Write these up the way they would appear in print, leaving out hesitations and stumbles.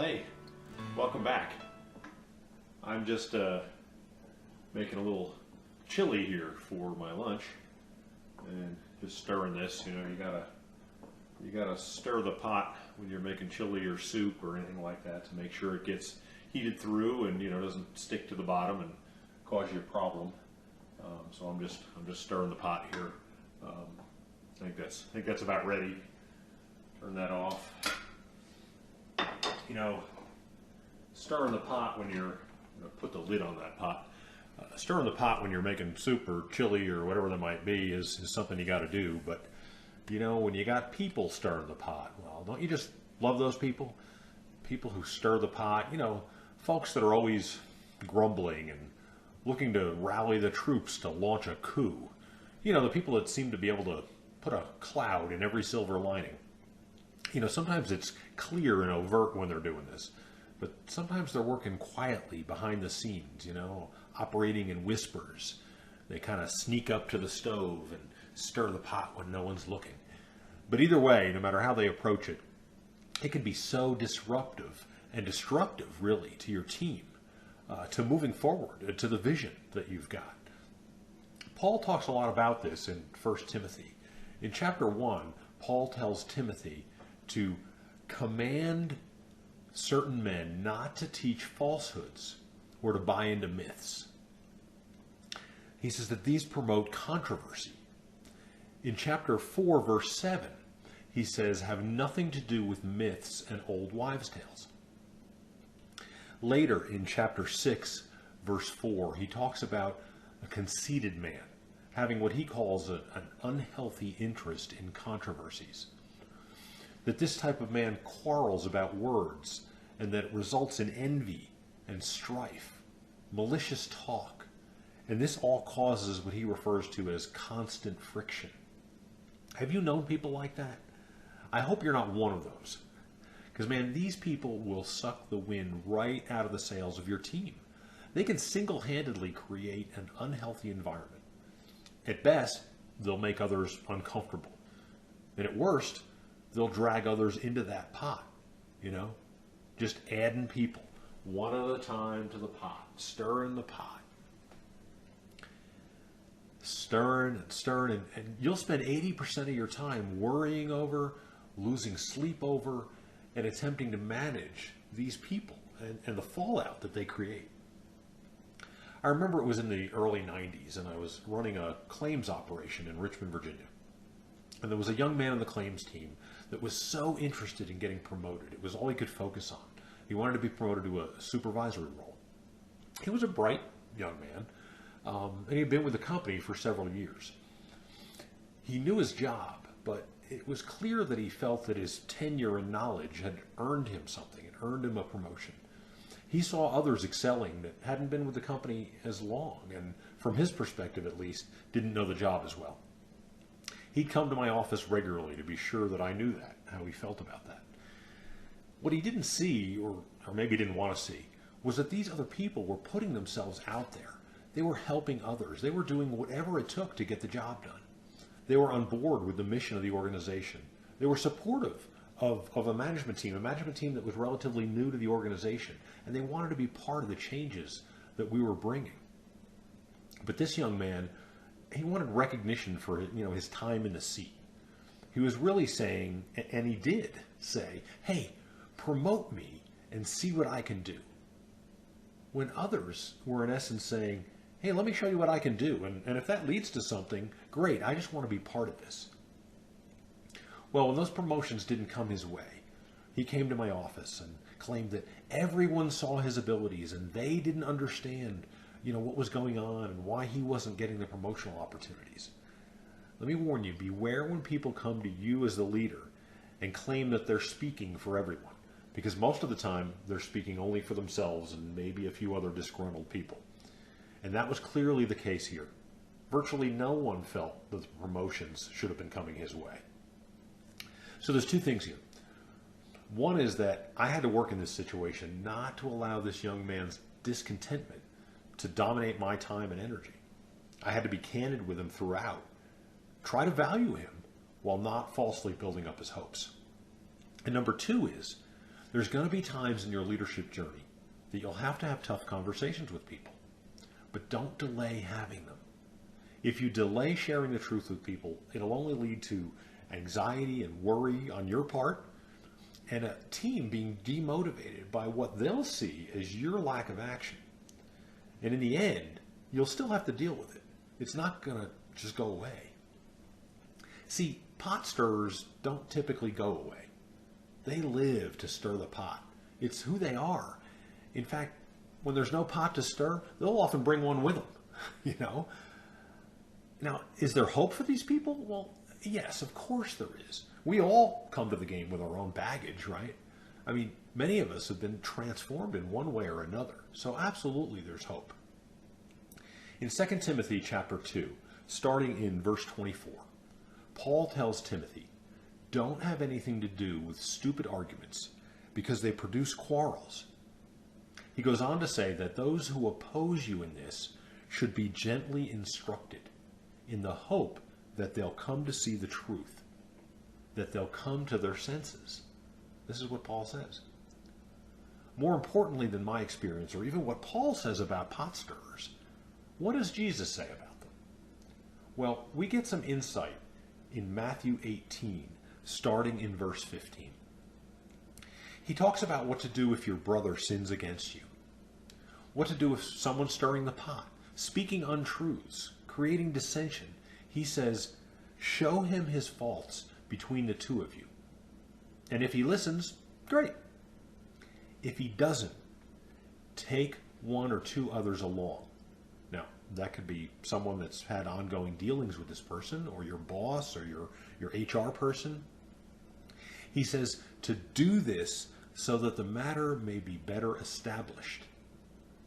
Well, hey, welcome back. I'm just making a little chili here for my lunch, and just stirring this. You know, you gotta stir the pot when you're making chili or soup or anything like that to make sure it gets heated through and doesn't stick to the bottom and cause you a problem. So I'm just stirring the pot here. I think that's about ready. Turn that off. Stirring the pot when you're put the lid on that pot. Stirring the pot when you're making soup or chili or whatever that might be is something you got to do. But when you got people stirring the pot, well, don't you just love those people? People who stir the pot. Folks that are always grumbling and looking to rally the troops to launch a coup. The people that seem to be able to put a cloud in every silver lining. Sometimes it's clear and overt when they're doing this, but sometimes they're working quietly behind the scenes, operating in whispers. They kind of sneak up to the stove and stir the pot when no one's looking. But either way, no matter how they approach it, it can be so disruptive and destructive, really, to your team, to moving forward, to the vision that you've got. Paul talks a lot about this in 1 Timothy. In chapter 1, Paul tells Timothy to command certain men not to teach falsehoods or to buy into myths. He says that these promote controversy. In chapter 4, verse 7, he says, have nothing to do with myths and old wives' tales. Later in chapter 6, verse 4, he talks about a conceited man having what he calls an unhealthy interest in controversies. That this type of man quarrels about words, and that it results in envy and strife, malicious talk, and this all causes what he refers to as constant friction. Have you known people like that? I hope you're not one of those. Because, man, these people will suck the wind right out of the sails of your team. They can single-handedly create an unhealthy environment. At best, they'll make others uncomfortable. And at worst, they'll drag others into that pot, just adding people one at a time to the pot, stirring the pot. Stirring and stirring, and you'll spend 80% of your time worrying over, losing sleep over, and attempting to manage these people and the fallout that they create. I remember it was in the early 90s, and I was running a claims operation in Richmond, Virginia. And there was a young man on the claims team that was so interested in getting promoted. It was all he could focus on. He wanted to be promoted to a supervisory role. He was a bright young man, and he had been with the company for several years. He knew his job, but it was clear that he felt that his tenure and knowledge had earned him something, it earned him a promotion. He saw others excelling that hadn't been with the company as long, and from his perspective at least, didn't know the job as well. He'd come to my office regularly to be sure that I knew that, how he felt about that. What he didn't see, or maybe didn't want to see, was that these other people were putting themselves out there. They were helping others. They were doing whatever it took to get the job done. They were on board with the mission of the organization. They were supportive of a management team that was relatively new to the organization, and they wanted to be part of the changes that we were bringing. But this young man, he wanted recognition for his time in the seat. He was really saying, and he did say, hey, promote me and see what I can do. When others were in essence saying, hey, let me show you what I can do, and if that leads to something, great, I just want to be part of this. Well, when those promotions didn't come his way, he came to my office and claimed that everyone saw his abilities and they didn't understand what was going on and why he wasn't getting the promotional opportunities. Let me warn you, beware when people come to you as the leader and claim that they're speaking for everyone, because most of the time they're speaking only for themselves and maybe a few other disgruntled people. And that was clearly the case here. Virtually no one felt that the promotions should have been coming his way. So there's two things here. One is that I had to work in this situation not to allow this young man's discontentment to dominate my time and energy. I had to be candid with him throughout. Try to value him while not falsely building up his hopes. And number two is There's going to be times in your leadership journey that you'll have to have tough conversations with people, but don't delay having them. If you delay sharing the truth with people, it'll only lead to anxiety and worry on your part, and a team being demotivated by what they'll see as your lack of action. And in the end, you'll still have to deal with it. It's not going to just go away. See, pot stirrers don't typically go away. They live to stir the pot. It's who they are. In fact, when there's no pot to stir, they'll often bring one with them, you know? Now, is there hope for these people? Well, yes, of course there is. We all come to the game with our own baggage, right? I mean, many of us have been transformed in one way or another. So absolutely there's hope. In 2 Timothy chapter 2, starting in verse 24, Paul tells Timothy, don't have anything to do with stupid arguments because they produce quarrels. He goes on to say that those who oppose you in this should be gently instructed in the hope that they'll come to see the truth, that they'll come to their senses. This is what Paul says. More importantly than my experience, or even what Paul says about pot stirrers, what does Jesus say about them? Well, we get some insight in Matthew 18, starting in verse 15. He talks about what to do if your brother sins against you, what to do if someone's stirring the pot, speaking untruths, creating dissension. He says, show him his faults between the two of you. And if he listens, great. If he doesn't, take one or two others along. Now, that could be someone that's had ongoing dealings with this person, or your boss, or your HR person. He says to do this so that the matter may be better established.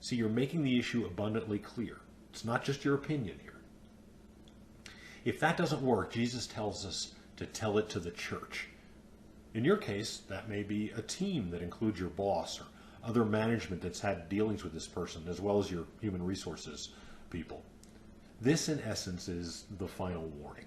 See, you're making the issue abundantly clear. It's not just your opinion here. If that doesn't work, Jesus tells us to tell it to the church. In your case, that may be a team that includes your boss or other management that's had dealings with this person, as well as your human resources people. This, in essence, is the final warning.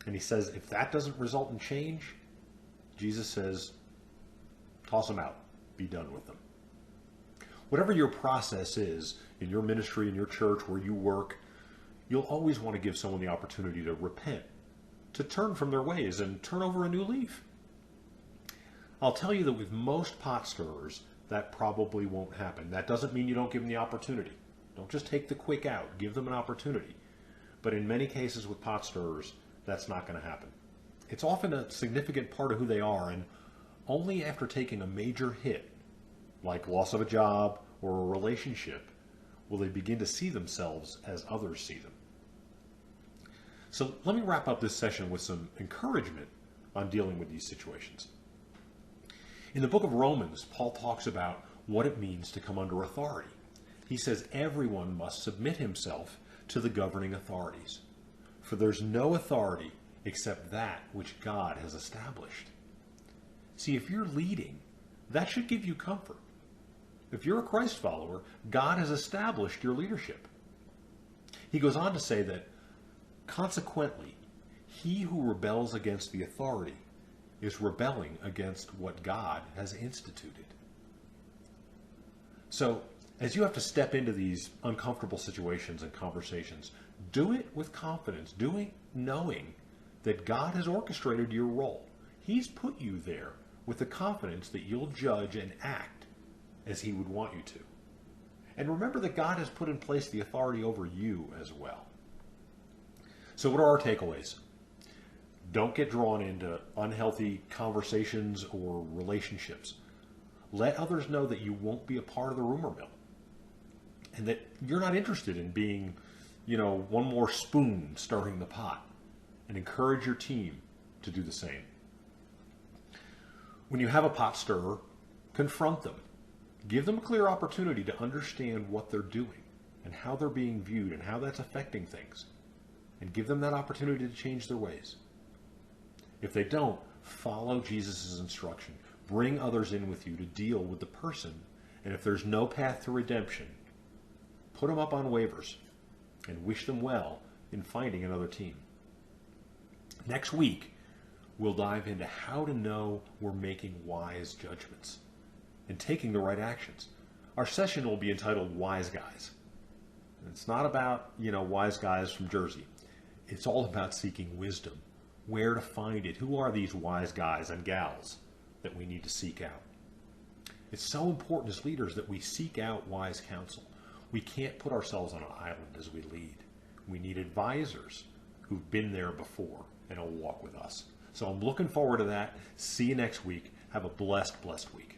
And he says, if that doesn't result in change, Jesus says, toss them out. Be done with them. Whatever your process is in your ministry, in your church, where you work, you'll always want to give someone the opportunity to repent, to turn from their ways and turn over a new leaf. I'll tell you that with most pot stirrers, that probably won't happen. That doesn't mean you don't give them the opportunity. Don't just take the quick out. Give them an opportunity. But in many cases with pot stirrers, that's not going to happen. It's often a significant part of who they are, and only after taking a major hit, like loss of a job or a relationship, will they begin to see themselves as others see them. So let me wrap up this session with some encouragement on dealing with these situations. In the book of Romans, Paul talks about what it means to come under authority. He says everyone must submit himself to the governing authorities, for there's no authority except that which God has established. See, if you're leading, that should give you comfort. If you're a Christ follower, God has established your leadership. He goes on to say that, consequently, he who rebels against the authority is rebelling against what God has instituted. So, as you have to step into these uncomfortable situations and conversations, do it with confidence. Do it knowing that God has orchestrated your role. He's put you there with the confidence that you'll judge and act as he would want you to. And remember that God has put in place the authority over you as well. So what are our takeaways? Don't get drawn into unhealthy conversations or relationships. Let others know that you won't be a part of the rumor mill, and that you're not interested in being, one more spoon stirring the pot, and encourage your team to do the same. When you have a pot stirrer, confront them. Give them a clear opportunity to understand what they're doing and how they're being viewed and how that's affecting things, and give them that opportunity to change their ways. If they don't, follow Jesus' instruction. Bring others in with you to deal with the person, and if there's no path to redemption, put them up on waivers and wish them well in finding another team. Next week, we'll dive into how to know we're making wise judgments and taking the right actions. Our session will be entitled Wise Guys. It's not about, wise guys from Jersey. It's all about seeking wisdom, where to find it, who are these wise guys and gals that we need to seek out. It's so important as leaders that we seek out wise counsel. We can't put ourselves on an island as we lead. We need advisors who've been there before and will walk with us. So I'm looking forward to that. See you next week. Have a blessed, blessed week.